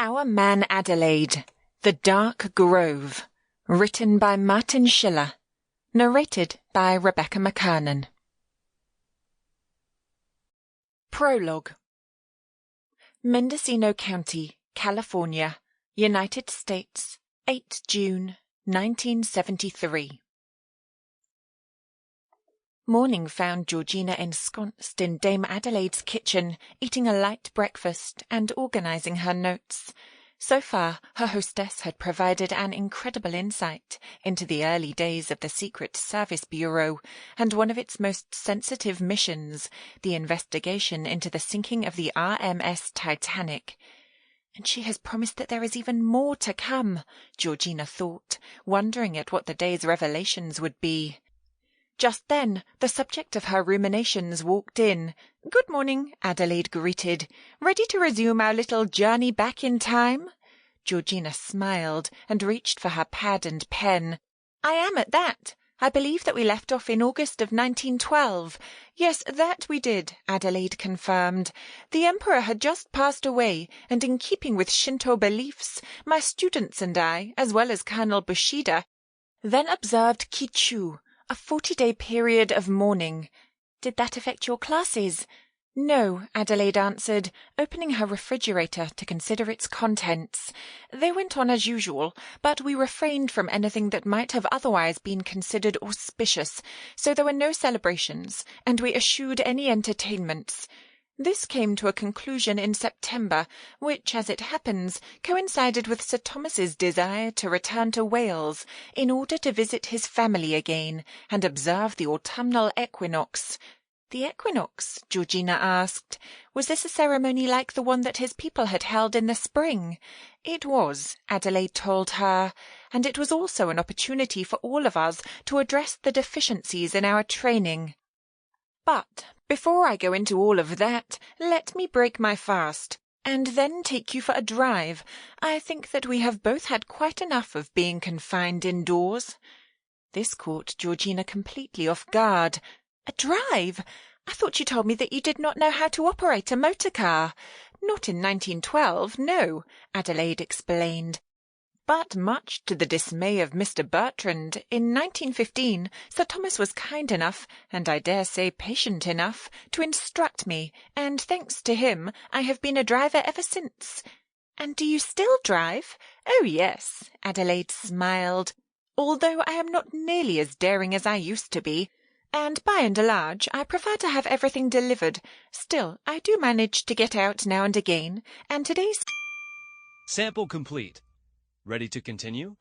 Our Man Adelaide, The Dark Grove, written by Martin Schiller, narrated by Rebecca Mckernan. Prologue. Mendocino County, California, United States, 8 June, 1973. Morning found Georgina ensconced in Dame Adelaide's kitchen, eating a light breakfast and organising her notes. So far, her hostess had provided an incredible insight into the early days of the Secret Service Bureau and one of its most sensitive missions, the investigation into the sinking of the RMS Titanic. And she has promised that there is even more to come, Georgina thought, wondering at what the day's revelations would be. Just then, the subject of her ruminations walked in. "Good morning," Adelaide greeted. "Ready to resume our little journey back in time?" Georgina smiled and reached for her pad and pen. "I am at that. I believe that we left off in August of 1912. Yes, that we did," Adelaide confirmed. "The Emperor had just passed away, and in keeping with Shinto beliefs, my students and I, as well as Colonel Bushida, then observed Kichu, a 40-day period of mourning. Did that affect your classes?" "No," Adelaide answered, opening her refrigerator to consider its contents. "They went on as usual, but we refrained from anything that might have otherwise been considered auspicious, so there were no celebrations, and we eschewed any entertainments. This came to a conclusion in September, which, as it happens, coincided with Sir Thomas's desire to return to Wales in order to visit his family again and observe the autumnal equinox." "The equinox?" Georgina asked. "Was this a ceremony like the one that his people had held in the spring?" "It was," Adelaide told her, "and it was also an opportunity for all of us to address the deficiencies in our training. But before I go into all of that, let me break my fast, and then take you for a drive. I think that we have both had quite enough of being confined indoors." This caught Georgina completely off guard. "A drive? I thought you told me that you did not know how to operate a motor car." "Not in 1912, no," Adelaide explained. "But much to the dismay of Mr. Bertrand, in 1915, Sir Thomas was kind enough, and I dare say patient enough, to instruct me, and thanks to him, I have been a driver ever since." "And do you still drive?" "Oh, yes," Adelaide smiled, "although I am not nearly as daring as I used to be, and by and large I prefer to have everything delivered. Still, I do manage to get out now and again, and today's..." Sample complete. Ready to continue?